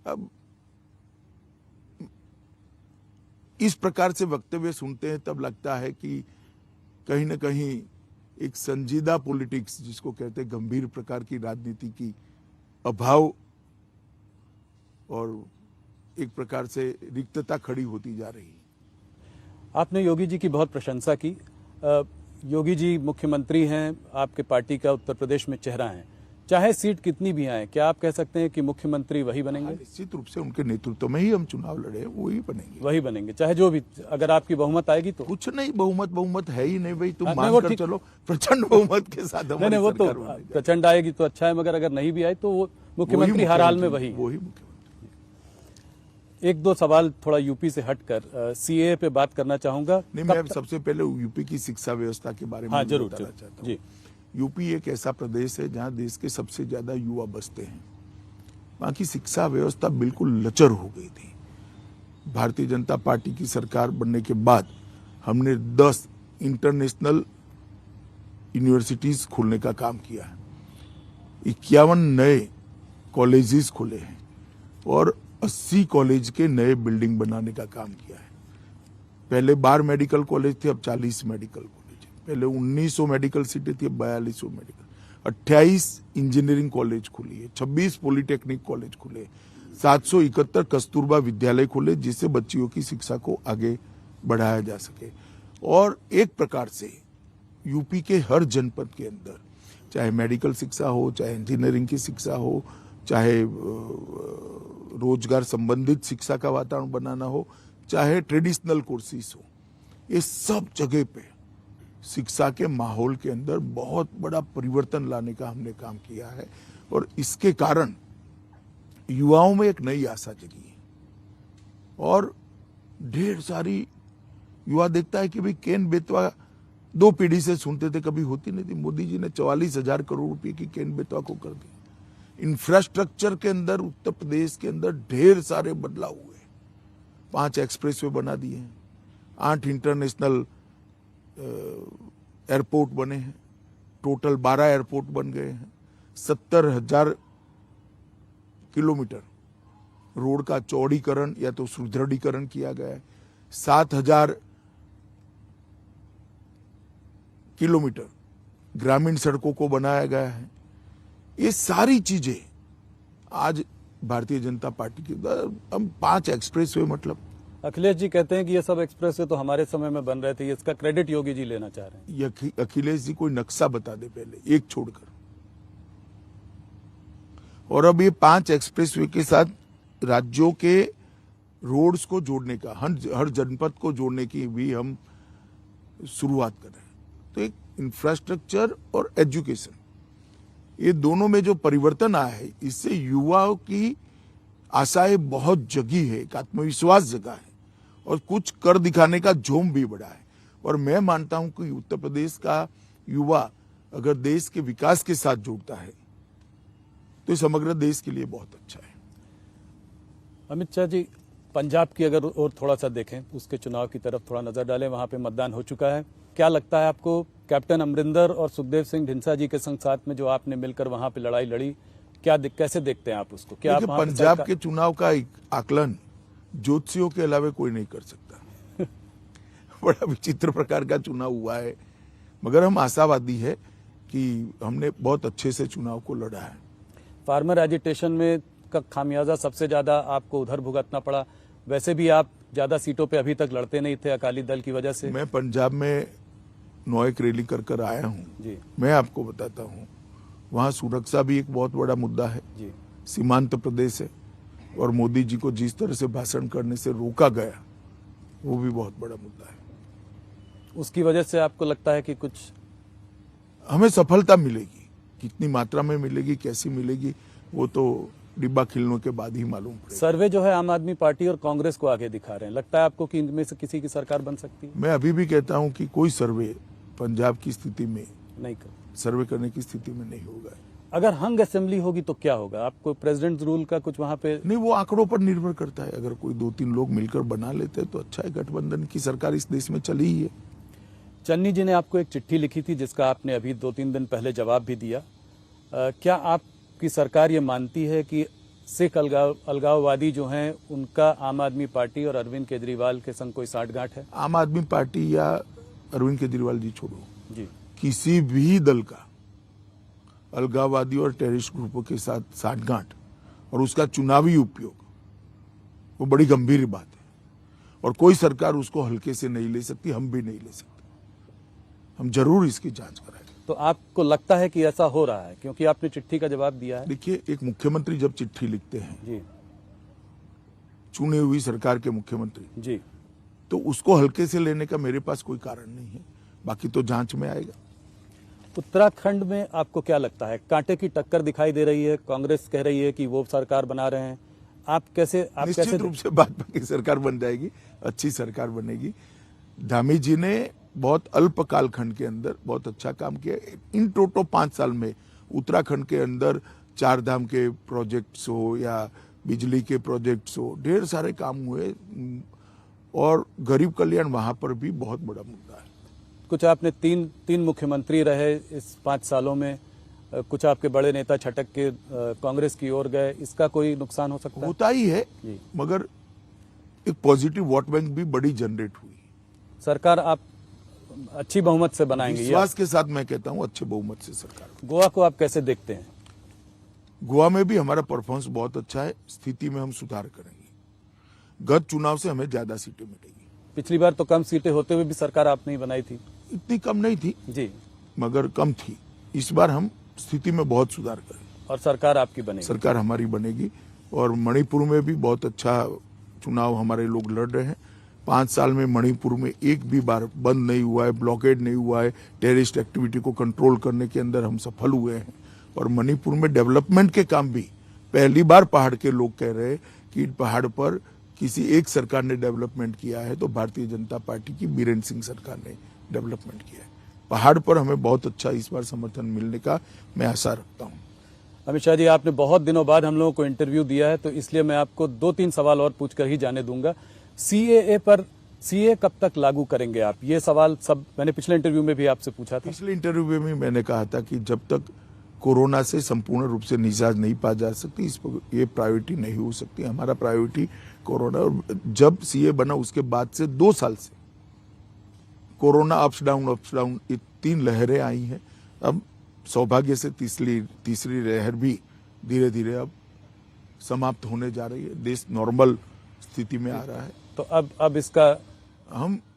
अब इस प्रकार से वक्तव्य सुनते हैं तब लगता है कि कहीं ना कहीं एक संजीदा पॉलिटिक्स, जिसको कहते हैं गंभीर प्रकार की राजनीति की अभाव और एक प्रकार से रिक्तता खड़ी होती जा रही है। आपने योगी जी की बहुत प्रशंसा की। योगी जी मुख्यमंत्री हैं, आपके पार्टी का उत्तर प्रदेश में चेहरा है। चाहे सीट कितनी भी आए, क्या आप कह सकते हैं कि मुख्यमंत्री वही बनेंगे? निश्चित रूप से उनके नेतृत्व में ही हम चुनाव लड़े, वही बनेंगे। वही बनेंगे, चाहे जो भी, अगर आपकी बहुमत आएगी तो। कुछ नहीं, बहुमत है ही नहीं भाई, तुम हाँ, मानकर चलो प्रचंड बहुमत के साथ हमारी नहीं, वो तो सरकार बनेगी। प्रचंड आएगी तो अच्छा है, मगर अगर नहीं भी आए तो वो मुख्यमंत्री हर हाल में वही। मुख्यमंत्री। एक दो सवाल थोड़ा यूपी से हटकर सीएए पे बात करना चाहूंगा। नहीं, मैं सबसे पहले यूपी की शिक्षा व्यवस्था के बारे में हाँ, जरूर बताना चाहता हूँ। जी। यूपी एक ऐसा प्रदेश है जहां देश के सबसे ज्यादा युवा बसते हैं। वहां की शिक्षा व्यवस्था बिल्कुल लचर हो गई थी। भारतीय जनता पार्टी की सरकार बनने के बाद हमने 10 इंटरनेशनल यूनिवर्सिटीज खोलने का काम किया है, 51 नए कॉलेजेस खुले हैं और 80 कॉलेज के नए बिल्डिंग बनाने का काम किया है। पहले 12 मेडिकल कॉलेज थे, अब 40 मेडिकल कॉलेज है। पहले 1900 मेडिकल सीटें थी, अब 4200 मेडिकल। 28 इंजीनियरिंग कॉलेज खुली है, 26 पॉलिटेक्निक कॉलेज खुले, 771 कस्तूरबा विद्यालय खुले जिससे बच्चियों की शिक्षा को आगे बढ़ाया जा सके। और एक प्रकार से यूपी के हर जनपद के अंदर चाहे मेडिकल शिक्षा हो, चाहे इंजीनियरिंग की शिक्षा हो, चाहे रोजगार संबंधित शिक्षा का वातावरण बनाना हो, चाहे ट्रेडिशनल कोर्सेज हो, ये सब जगह पे शिक्षा के माहौल के अंदर बहुत बड़ा परिवर्तन लाने का हमने काम किया है। और इसके कारण युवाओं में एक नई आशा जगी है और ढेर सारी युवा देखता है कि भाई केन बेतवा 2 पीढ़ी से सुनते थे, कभी होती नहीं थी। मोदी जी ने 44,000 करोड़ रुपए की केन बेतवा को कर दिया। इंफ्रास्ट्रक्चर के अंदर उत्तर प्रदेश के अंदर ढेर सारे बदलाव हुए। 5 एक्सप्रेसवे बना दिए हैं, 8 इंटरनेशनल एयरपोर्ट बने हैं, टोटल 12 एयरपोर्ट बन गए हैं, 70,000 किलोमीटर रोड का चौड़ीकरण या तो सुदृढ़ीकरण किया गया है, 7,000 किलोमीटर ग्रामीण सड़कों को बनाया गया है। ये सारी चीजें आज भारतीय जनता पार्टी की, हम 5 एक्सप्रेसवे, मतलब अखिलेश जी कहते हैं कि ये सब एक्सप्रेसवे तो हमारे समय में बन रहे थे, इसका क्रेडिट योगी जी लेना चाह रहे हैं। ये अखिलेश जी कोई नक्शा बता दे पहले, एक छोड़कर। और अब ये 5 एक्सप्रेसवे के साथ राज्यों के रोड्स को जोड़ने का, हर जनपद को जोड़ने की भी हम शुरुआत कर रहे हैं। तो एक इंफ्रास्ट्रक्चर और एजुकेशन, ये दोनों में जो परिवर्तन आया है, इससे युवाओं की आशाएं बहुत जगी है, एक आत्मविश्वास जगा है और कुछ कर दिखाने का जोम भी बढ़ा है। और मैं मानता हूं कि उत्तर प्रदेश का युवा अगर देश के विकास के साथ जुड़ता है तो समग्र देश के लिए बहुत अच्छा है। अमित शाह जी, पंजाब की अगर और थोड़ा सा देखें, उसके चुनाव की तरफ थोड़ा नजर डालें, वहां पे मतदान हो चुका है। क्या लगता है आपको, कैप्टन अमरिंदर और सुखदेव सिंह ढींसा जी के संग साथ में जो आपने मिलकर वहां पे लड़ाई लड़ी, कैसे देखते हैं आप उसको? क्या आप पंजाब के चुनाव का आकलन ज्योतिषियों के अलावा कोई नहीं कर सकता। बड़ा विचित्र प्रकार का चुनाव हुआ है, मगर हम आशावादी है कि हमने बहुत अच्छे से चुनाव को लड़ा है। फार्मर एजिटेशन में का खामियाजा सबसे ज्यादा आपको उधर भुगतना पड़ा। वैसे भी आप ज्यादा सीटों पे अभी तक लड़ते नहीं थे अकाली दल की वजह से। मैं पंजाब में 9 एक रैली कर आया हूँ जी। मैं आपको बताता हूँ, वहाँ सुरक्षा भी एक बहुत बड़ा मुद्दा है जी। सीमांत प्रदेश है और मोदी जी को जिस तरह से भाषण करने से रोका गया, वो भी बहुत बड़ा मुद्दा है। उसकी वजह से आपको लगता है कि कुछ हमें सफलता मिलेगी, कितनी मात्रा में मिलेगी, कैसी मिलेगी, वो तो डिब्बा खिलने के बाद ही मालूम पड़ेगा। सर्वे जो है आम आदमी पार्टी और कांग्रेस को आगे दिखा रहे हैं, लगता है आपको कि इनमें से किसी की सरकार बन सकती है? मैं अभी भी कहता हूं कि कोई सर्वे पंजाब की स्थिति में नहीं सर्वे करने की स्थिति में नहीं होगा। अगर हंग असेंबली होगी तो क्या होगा? आपको प्रेसिडेंट रूल का कुछ वहां पे नहीं, वो आंकड़ों पर निर्भर करता है। अगर कोई 2-3 लोग मिलकर बना लेते हैं तो अच्छा है। गठबंधन की सरकार इस देश में चली ही है। चन्नी जी ने आपको एक चिट्ठी लिखी थी जिसका आपने अभी 2-3 दिन पहले जवाब भी दिया। क्या आपकी सरकार ये मानती है कि सिख अलगाववादी जो हैं उनका आम आदमी पार्टी और अरविंद केजरीवाल के संग कोई साठगांठ है? आम आदमी पार्टी या अरविंद केजरीवाल जी छोड़ो जी, किसी भी दल का अलगाववादी और टेररिस्ट ग्रुपों के साथ साठगांठ और उसका चुनावी उपयोग, वो बड़ी गंभीर बात है और कोई सरकार उसको हल्के से नहीं ले सकती, हम भी नहीं ले सकते। हम जरूर इसकी जांच कराएंगे। तो आपको लगता है कि ऐसा हो रहा है क्योंकि आपने चिट्ठी का जवाब दिया है? देखिए, एक मुख्यमंत्री जब चिट्ठी लिखते हैं जी, चुनी हुई सरकार के मुख्यमंत्री जी, तो उसको हल्के से लेने का मेरे पास कोई कारण नहीं है, बाकी तो जांच में आएगा। उत्तराखंड में आपको क्या लगता है? कांटे की टक्कर दिखाई दे रही है, कांग्रेस कह रही है कि वो सरकार बना रहे हैं, आप कैसे निश्चित रूप से भाजपा की सरकार बन जाएगी, अच्छी सरकार बनेगी। धामी जी ने बहुत अल्प कालखंड के अंदर बहुत अच्छा काम किया। इन टोटो 5 साल में उत्तराखंड के अंदर 4 धाम के प्रोजेक्ट्स हो या बिजली के प्रोजेक्ट्स हो, ढेर सारे काम हुए और गरीब कल्याण वहां पर भी बहुत बड़ा मुद्दा है। कुछ आपने तीन मुख्यमंत्री रहे इस 5 सालों में, कुछ आपके बड़े नेता छटक के कांग्रेस की ओर गए, इसका कोई नुकसान हो सकता है? होता ही है, जी। मगर एक पॉजिटिव वोट बैंक भी बड़ी जनरेट हुई। सरकार आप अच्छी बहुमत से बनाएंगे? विश्वास के साथ मैं कहता हूं अच्छे बहुमत से सरकार। गोवा को आप कैसे देखते हैं? गोवा में भी हमारा परफॉर्मेंस बहुत अच्छा है, स्थिति में हम सुधार करेंगे। गत चुनाव से हमें ज्यादा सीटें मिलेगी। पिछली बार तो कम सीटें होते हुए भी सरकार आपने ही बनाई थी। इतनी कम नहीं थी जी, मगर कम थी। इस बार हम स्थिति में बहुत सुधार करेंगे और सरकार आपकी बनेगी। सरकार हमारी बनेगी। और मणिपुर में भी बहुत अच्छा चुनाव हमारे लोग लड़ रहे हैं। 5 साल में मणिपुर में एक भी बार बंद नहीं हुआ है, ब्लॉकेड नहीं हुआ है। टेररिस्ट एक्टिविटी को कंट्रोल करने के अंदर हम सफल हुए हैं। और मणिपुर में डेवलपमेंट के काम भी पहली बार पहाड़ के लोग कह रहे हैं कि पहाड़ पर किसी एक सरकार ने डेवलपमेंट किया है तो भारतीय जनता पार्टी की बीरेन्द्र सिंह सरकार ने डेवलपमेंट किया है। पहाड़ पर हमें बहुत अच्छा इस बार समर्थन मिलने का मैं आशा रखता हूं। अमित शाह जी, आपने बहुत दिनों बाद हम लोगों को इंटरव्यू दिया है, तो इसलिए मैं आपको 2-3 सवाल और पूछकर ही जाने दूंगा। सीएए पर, सीए कब तक लागू करेंगे आप? ये सवाल सब मैंने पिछले इंटरव्यू में भी आपसे पूछा था। पिछले इंटरव्यू में मैंने कहा था कि जब तक कोरोना से संपूर्ण रूप से निजात नहीं पा जा सकती, इस पर ये प्रायोरिटी नहीं हो सकती। हमारा प्रायोरिटी कोरोना। और जब सीए बना उसके बाद से 2 साल से कोरोना अप्स डाउन ये 3 लहरें आई हैं। अब सौभाग्य से तीसरी लहर भी धीरे धीरे अब समाप्त होने जा रही है। देश नॉर्मल स्थिति में आ रहा है। तो अब इसका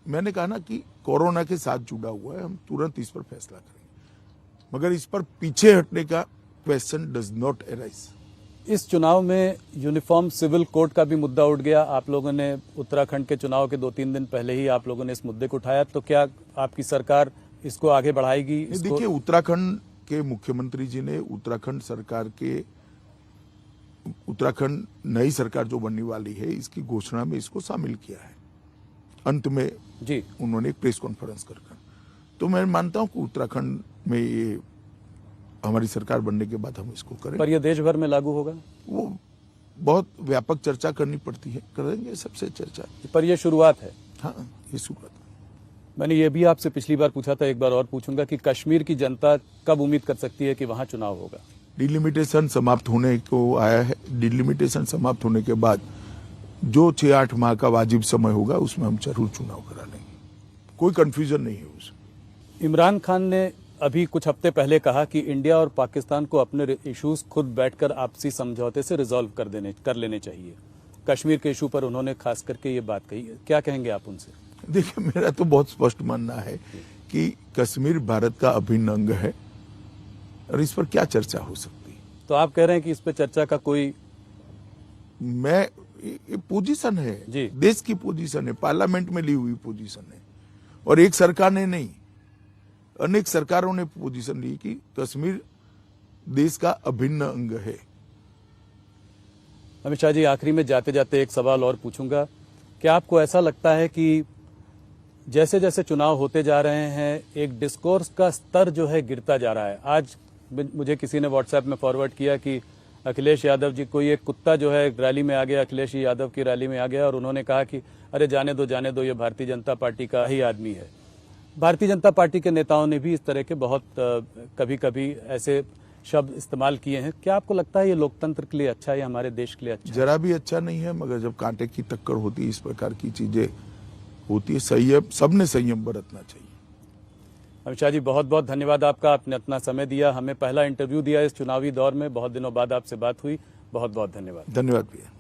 मैंने कहा ना कि कोरोना के साथ जुड़ा हुआ है, हम तुरंत इस पर फैसला करेंगे, मगर इस पर पीछे हटने का क्वेश्चन डज नॉट अराइज। इस चुनाव में यूनिफॉर्म सिविल कोड का भी मुद्दा उठ गया। आप लोगों ने उत्तराखंड के चुनाव के 2-3 दिन पहले ही आप लोगों ने इस मुद्दे को उठाया, तो क्या आपकी सरकार इसको आगे बढ़ाएगी? देखिए, उत्तराखंड के मुख्यमंत्री जी ने उत्तराखंड नई सरकार जो बनने वाली है इसकी घोषणा में इसको शामिल किया है। अंत में जी उन्होंने एक प्रेस कॉन्फ्रेंस कर, तो मैं मानता हूं कि उत्तराखंड में ये हमारी सरकार बनने के बाद हम इसको करें। पर यह देश भर में लागू होगा? वो बहुत व्यापक चर्चा करनी पड़ती है, करेंगे सबसे चर्चा। पर यह शुरुआत है। हाँ, ये शुरुआत। मैंने ये भी आपसे पिछली बार पूछा था, एक बार और पूछूंगा कि कश्मीर की जनता कब उम्मीद कर सकती है कि वहां चुनाव होगा? डिलिमिटेशन समाप्त होने को आया है। डिलिमिटेशन समाप्त होने के बाद जो 6-8 माह का वाजिब समय होगा उसमें हम जरूर चुनाव करा लेंगे। कोई कंफ्यूजन नहीं है उसमें। इमरान खान ने अभी कुछ हफ्ते पहले कहा कि इंडिया और पाकिस्तान को अपने इश्यूज खुद बैठकर आपसी समझौते से रिजॉल्व कर लेने चाहिए। कश्मीर के इशू पर उन्होंने खास करके ये बात कही है, क्या कहेंगे आप उनसे? देखिए, मेरा तो बहुत स्पष्ट मानना है कि कश्मीर भारत का अभिन्न अंग है और इस पर क्या चर्चा हो सकती है। तो आप कह रहे हैं कि इस पर चर्चा का कोई, ये पोजीशन है जी, देश की पोजीशन है, पार्लियामेंट में ली हुई पोजीशन है। और एक सरकार ने नहीं, अनेक सरकारों ने पोजीशन ली कि कश्मीर देश का अभिन्न अंग है। अमित शाह जी, आखिरी में जाते जाते एक सवाल और पूछूंगा। क्या आपको ऐसा लगता है कि जैसे जैसे चुनाव होते जा रहे हैं एक डिस्कोर्स का स्तर जो है गिरता जा रहा है? आज मुझे किसी ने व्हाट्सएप में फॉरवर्ड किया कि अखिलेश यादव जी, कोई एक कुत्ता जो है रैली में आ गया, अखिलेश यादव की रैली में आ गया और उन्होंने कहा कि अरे जाने दो, ये भारतीय जनता पार्टी का ही आदमी है। भारतीय जनता पार्टी के नेताओं ने भी इस तरह के बहुत कभी कभी ऐसे शब्द इस्तेमाल किए हैं। क्या आपको लगता है ये लोकतंत्र के लिए अच्छा है, हमारे देश के लिए अच्छा? जरा भी अच्छा नहीं है, मगर जब कांटे की टक्कर होती है, इस प्रकार की चीजें होती है, संयम, सबने संयम बरतना चाहिए। अमित शाह जी, बहुत बहुत धन्यवाद आपका, आपने अपना समय दिया, हमें पहला इंटरव्यू दिया इस चुनावी दौर में। बहुत दिनों बाद आपसे बात हुई, बहुत बहुत धन्यवाद। धन्यवाद भैया।